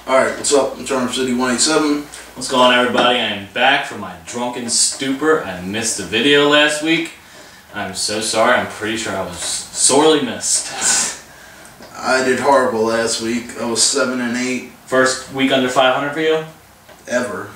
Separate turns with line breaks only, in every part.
Alright, what's up? I'm Charm City 187.
What's going on, everybody? I am back from my drunken stupor. I missed the video last week. I'm so sorry. I'm pretty sure I was sorely missed.
I did horrible last week. I was 7-8.
First week under 500 for you?
Ever.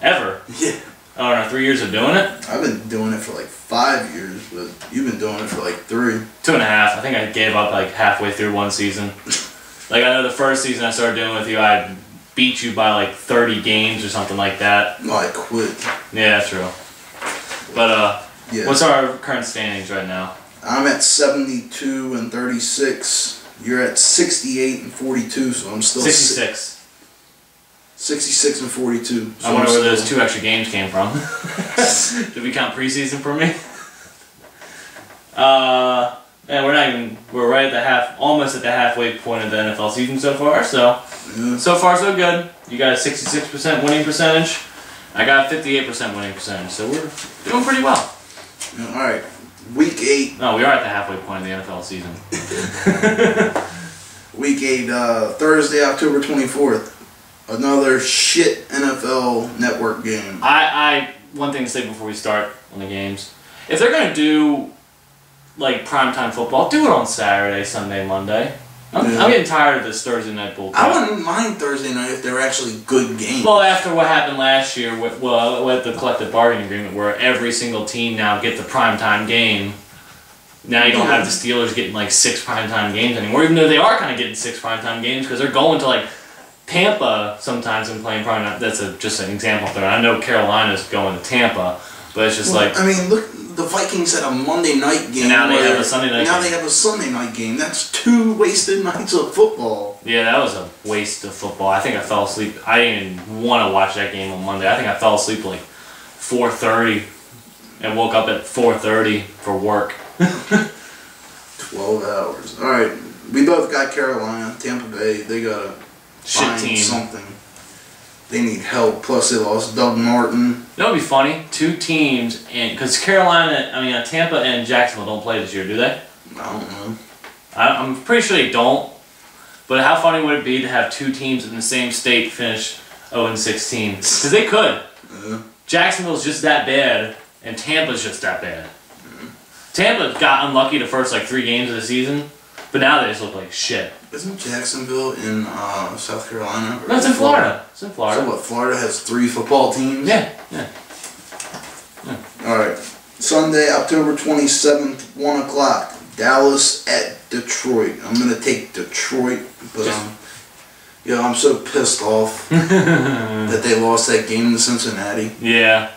Ever?
Yeah.
Oh, in 3 years of doing it?
I've been doing it for like 5 years, but you've been doing it for like 3.
2.5. I think I gave up like halfway through one season. Like, I know the first season I started doing with you, I beat you by like 30 games or something like that.
No, I quit.
Yeah, that's true. But,
yeah.
What's our current standings right now?
I'm at 72 and 36. You're at 68 and 42, so I'm still
66.
66 and 42. So
I wonder where those 2 extra games came from. Did we count preseason for me? Yeah, we're right at almost at the halfway point of the NFL season so far, so
yeah.
So far so good. You got a 66% winning percentage. I got a 58% winning percentage, so we're doing pretty well.
Yeah, alright, week 8.
No, we are at the halfway point of the NFL season.
Week 8, Thursday, October 24th. Another shit NFL Network game.
One thing to say before we start on the games. If they're going to do like primetime football, do it on Saturday, Sunday, Monday. I'm getting tired of this Thursday night bullcrap.
I wouldn't mind Thursday night if they were actually good games.
Well, after what happened last year with the collective bargaining agreement, where every single team now gets a primetime game. Now you don't have the Steelers getting like 6 primetime games anymore, even though they are kind of getting 6 primetime games because they're going to like Tampa sometimes and playing primetime. That's just an example there. I know Carolina's going to Tampa, but it's just like...
I mean, look, the Vikings had a Monday night game.
And now they have a Sunday night game.
Now they have a Sunday night game. That's 2 wasted nights of football.
Yeah, that was a waste of football. I think I fell asleep. I didn't even want to watch that game on Monday. I think I fell asleep like 4:30 and woke up at 4:30 for work.
12 hours. Alright, we both got Carolina, Tampa Bay. They got to find something. They need help. Plus, they lost Doug Martin.
That would be funny. 2 teams, and because Tampa and Jacksonville don't play this year, do they?
I don't know.
I'm pretty sure they don't. But how funny would it be to have 2 teams in the same state finish 0-16? Because they could. Jacksonville's just that bad, and Tampa's just that bad. Tampa got unlucky the first like 3 games of the season, but now they just look like shit.
Isn't Jacksonville in South Carolina?
No, it's in Florida. It's in Florida.
So what, Florida has 3 football teams?
Yeah.
Alright. Sunday, October 27th, 1 o'clock. Dallas at Detroit. I'm going to take Detroit, but I'm so pissed off that they lost that game to Cincinnati.
Yeah.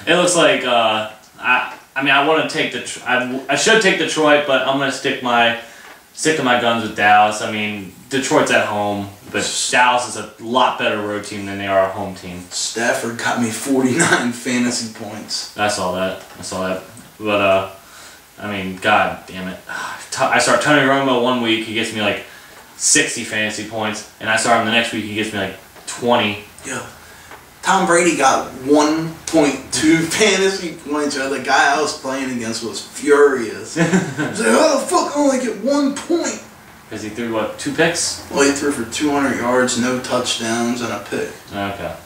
It looks like I want to take I should take Detroit, but I'm going to stick to my guns with Dallas. I mean, Detroit's at home, but Dallas is a lot better road team than they are a home team.
Stafford got me 49 fantasy points.
I saw that. But, I mean, god damn it. I start Tony Romo one week, he gets me like 60 fantasy points, and I start him the next week, he gets me like 20.
Yeah. Tom Brady got 1.2 fantasy points. The guy I was playing against was furious. He's like, how the fuck I only get 1 point?
Because he threw, what, 2 picks?
Well, he threw for 200 yards, no touchdowns, and a pick.
Okay.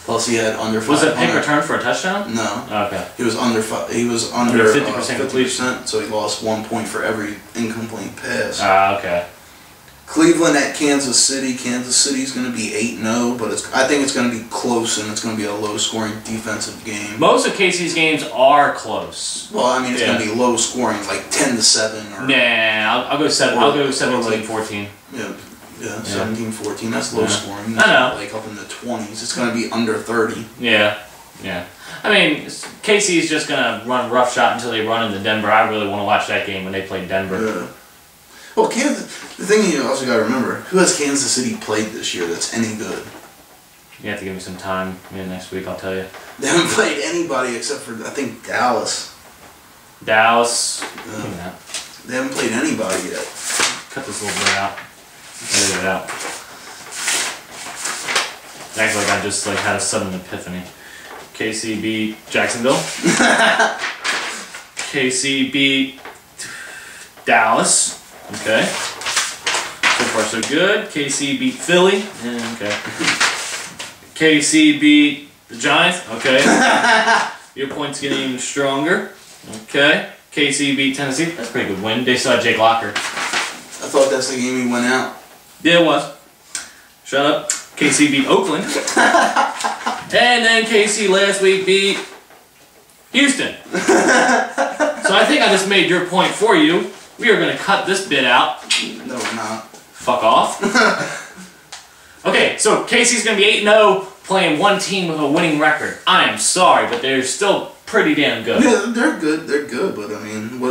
Plus, he had under 500.
Was it pick return for a touchdown?
No.
Okay.
He was under
50% completion,
so he lost 1 point for every incomplete pass.
Okay.
Cleveland at Kansas City. Kansas City's going to be 8-0, but I think it's going to be close, and it's going to be a low-scoring defensive game.
Most of KC's games are close.
Well, I mean, it's going to be low-scoring, like 10-7.
Nah, I'll go 7. I'll go 17-14.
Yeah, 17-14. That's low-scoring.
I know.
Like up in the 20s. It's going to be under 30.
Yeah. I mean, KC's just going to run rough shot until they run into Denver. I really want to watch that game when they play Denver.
Yeah. Well, the thing you also got to remember, who has Kansas City played this year that's any good?
You have to give me some time. Maybe next week I'll tell you.
They haven't played anybody except for, I think, Dallas.
Dallas?
Yeah. They haven't played anybody yet.
Cut this little bit out. Edit it out. Acts like I just had a sudden epiphany. KC beat Jacksonville. KC beat Dallas. Okay. So far so good. KC beat Philly. Okay. KC beat the Giants. Okay. Your point's getting even stronger. Okay. KC beat Tennessee. That's a pretty good win. They still had Jake Locker.
I thought that's the game he went out.
Yeah, it was. Shut up. KC beat Oakland. And then KC last week beat Houston. So I think I just made your point for you. We are going to cut this bit out.
No, we're not.
Fuck off. Okay, so KC's going to be 8-0 playing one team with a winning record. I am sorry, but they're still pretty damn good.
Yeah, they're good. They're good, but I mean,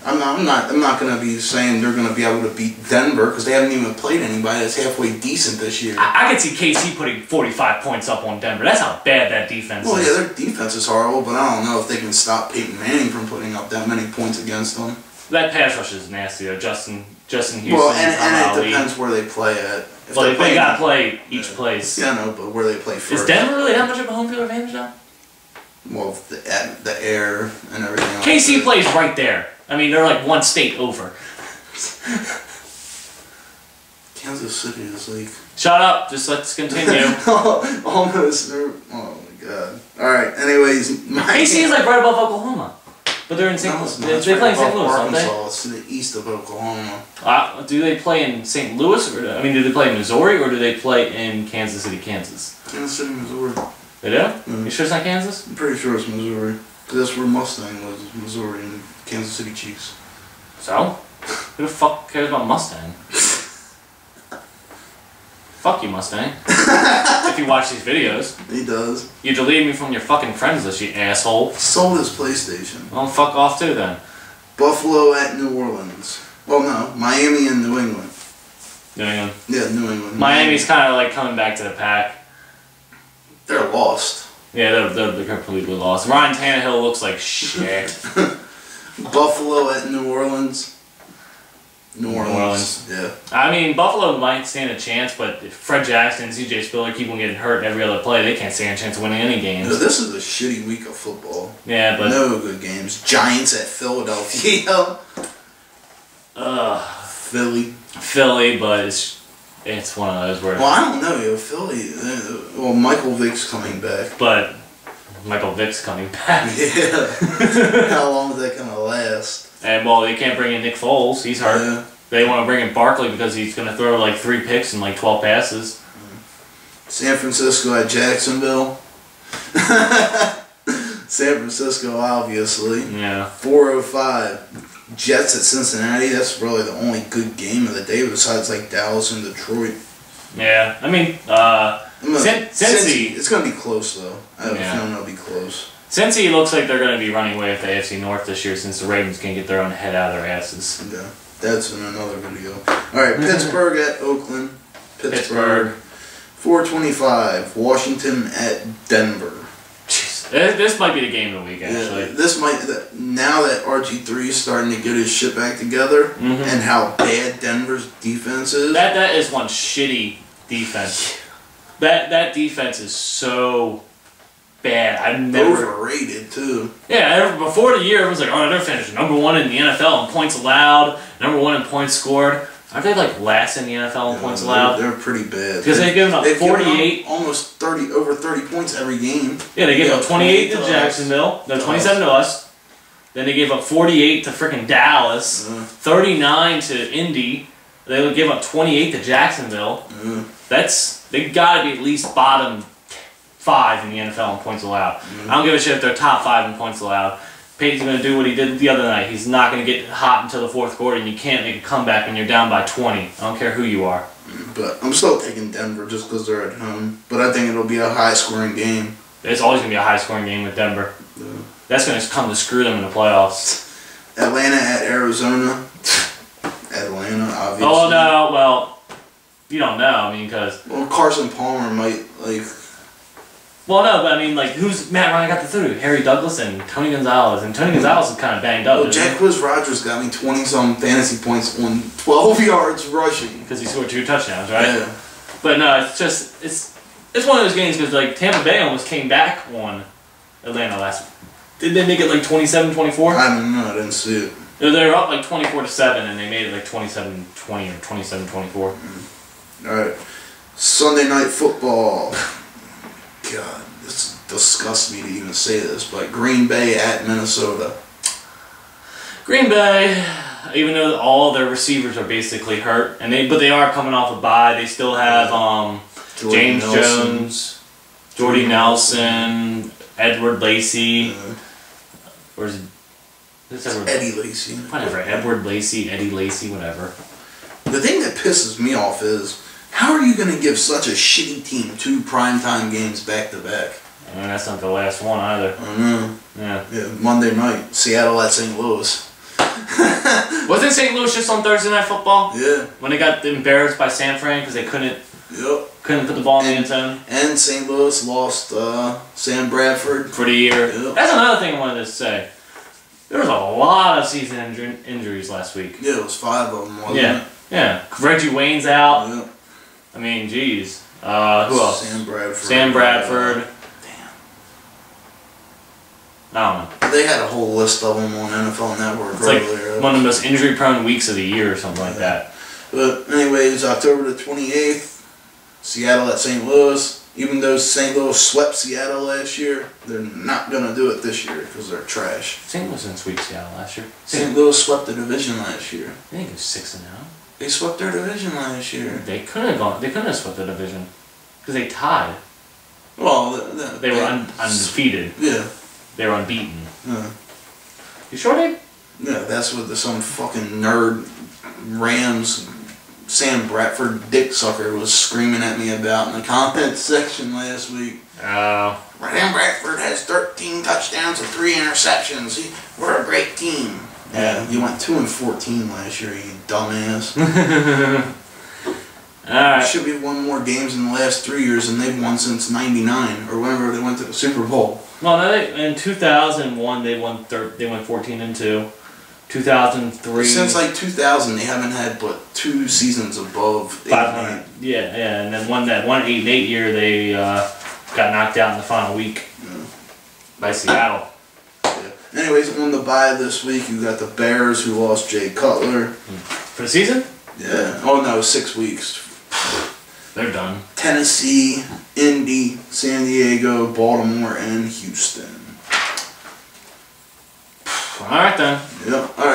I'm not going to be saying they're going to be able to beat Denver because they haven't even played anybody that's halfway decent this year.
I could see KC putting 45 points up on Denver. That's how bad that defense is.
Well, yeah, their defense is horrible, but I don't know if they can stop Peyton Manning from putting up that many points against them.
That pass rush is nasty, though. Justin Houston.
Well, and it depends where they play at.
Well, they got to play each place.
Yeah, I know, but where they play first.
Is Denver really that much of a home field advantage now?
Well, the air and everything else.
KC plays right there. I mean, they're like one state over.
Kansas City is like...
Shut up. Just let's continue.
Almost. Oh, my God. All right, anyways.
KC is like right above Oklahoma. But they're in St. Louis. They play in St. Louis, don't they?
It's to the east of Oklahoma.
Do they play in St. Louis? Or, I mean, do they play in Missouri or do they play in Kansas City, Kansas?
Kansas City, Missouri.
They do? Mm-hmm. You sure it's not Kansas?
I'm pretty sure it's Missouri. Because that's where Mustang was, Missouri and Kansas City Chiefs.
So? Who the fuck cares about Mustang? Fuck you, Mustang. If you watch these videos.
He does.
You deleted me from your fucking friends list, you asshole.
Sold his PlayStation.
Well, fuck off too, then.
Buffalo at New Orleans. Well, no. Miami and New England.
New England.
Yeah, New England.
Miami's kind of like coming back to the pack.
They're lost.
Yeah, they're completely lost. Ryan Tannehill looks like shit.
Buffalo at New Orleans. New Orleans. Yeah.
I mean, Buffalo might stand a chance, but if Fred Jackson and C.J. Spiller keep on getting hurt every other play, they can't stand a chance of winning any games.
No, this is a shitty week of football.
Yeah, but...
No good games. Giants at Philadelphia. Philly, but it's one of those where... Well, I don't know, yo. Philly... Well, Michael Vick's coming back.
But Michael Vick's coming back.
Yeah. How long is that going to last?
And, well, they can't bring in Nick Foles. He's hurt.
Yeah.
They want to bring in Barkley because he's going to throw like 3 picks and like 12 passes.
San Francisco at Jacksonville. San Francisco, obviously.
Yeah.
4:05. Jets at Cincinnati. That's really the only good game of the day besides like Dallas and Detroit.
Yeah. I mean, Cincy.
It's going to be close, though. I have a feeling it'll be close.
Cincy looks like they're going to be running away with the AFC North this year since the Ravens can't get their own head out of their asses.
Yeah, that's in another video. Alright, Pittsburgh at Oakland. Pittsburgh. 4:25. Washington at Denver.
Jeez. This might be the game of the week, actually.
Yeah, this might... Now that RG3 is starting to get his shit back together, and how bad Denver's defense is...
That is one shitty defense. That defense is so... bad. I've never...
Overrated, too.
Yeah, before the year, it was like, oh, they're finished #1 in the NFL in points allowed, #1 in points scored. Aren't they like last in the NFL in points allowed?
They're pretty bad.
Because they've given up 48...
almost over 30 points every game.
Yeah, they gave up 28 to Jacksonville. No, 27 to us. Then they gave up 48 to freaking Dallas. 39 to Indy. They gave up 28 to Jacksonville. They got to be at least bottom 5 in the NFL in points allowed. I don't give a shit if they're top 5 in points allowed. Peyton's going to do what he did the other night. He's not going to get hot until the 4th quarter, and you can't make a comeback when you're down by 20. I don't care who you are.
But I'm still taking Denver just because they're at home. But I think it'll be a high-scoring game.
It's always going to be a high-scoring game with Denver. Yeah. That's going to come to screw them in the playoffs.
Atlanta at Arizona. Atlanta, obviously.
Oh, no, well, you don't know. I mean, because...
Well, Carson Palmer might, like...
Well, no, but I mean, like, who's Matt Ryan got the through? Harry Douglas and Tony Gonzalez. And Tony Gonzalez is kind of banged up.
Well, Jacquizz Rodgers got me 20-some fantasy points on 12 yards rushing.
Because he scored 2 touchdowns, right?
Yeah.
But no, it's just, it's one of those games because, like, Tampa Bay almost came back on Atlanta last week. Did they make it, like, 27-24?
I don't know. I didn't see it.
They were up like 24-7, and they made it like 27-20 or 27-24.
All right, Sunday Night Football. God, this disgusts me to even say this, but Green Bay at Minnesota.
Green Bay, even though all their receivers are basically hurt, but they are coming off a bye. They still have James Jones, Jordy Nelson, Edward Lacy. Where's
Eddie Lacy?
Whatever, Edward Lacy, Eddie Lacy, whatever.
The thing that pisses me off is, how are you going to give such a shitty team 2 primetime games back to back?
I mean, that's not the last one either.
I know.
Yeah,
Monday night, Seattle at St. Louis.
Wasn't St. Louis just on Thursday Night Football?
Yeah.
When they got embarrassed by San Fran because they couldn't put the ball in the end zone?
And St. Louis lost Sam Bradford.
For the year.
Yep.
That's another thing I wanted to say. There was a lot of season injuries last week.
Yeah, it was 5 of them, wasn't it?
Yeah. Reggie Wayne's out.
Yep.
I mean, geez. Who else?
Sam Bradford.
I don't know.
They had a whole list of them on NFL Network
it's earlier. Like one of the most injury-prone weeks of the year or something like that.
But anyways, October the 28th, Seattle at St. Louis. Even though St. Louis swept Seattle last year, they're not going to do it this year because they're trash.
St. Louis didn't sweep Seattle last year.
St. Louis swept the division last year.
I think it was 6-0.
They swept their division last year.
They couldn't have swept the division because they tied.
Well,
they were undefeated.
Yeah.
They were unbeaten.
Yeah.
You sure they?
Yeah, that's what some fucking nerd Rams Sam Bradford dick sucker was screaming at me about in the comment section last week.
Oh.
Sam Bradford has 13 touchdowns and 3 interceptions. We're a great team. Yeah, you went 2-14 last year, you dumbass.
Alright.
Should be won more games in the last 3 years than they've won since '99 or whenever they went to the Super Bowl.
Well, no, in 2001 they won 14-2. 2003.
Since like 2000, they haven't had but 2 seasons above
500. Yeah, and then that 8-8 year they got knocked out in the final week by Seattle.
Yeah. Anyways, on the bye this week, you got the Bears who lost Jay Cutler
for the season.
Yeah. Oh no, 6 weeks.
They're done.
Tennessee, Indy, San Diego, Baltimore, and Houston.
All right then.
Yep. All right.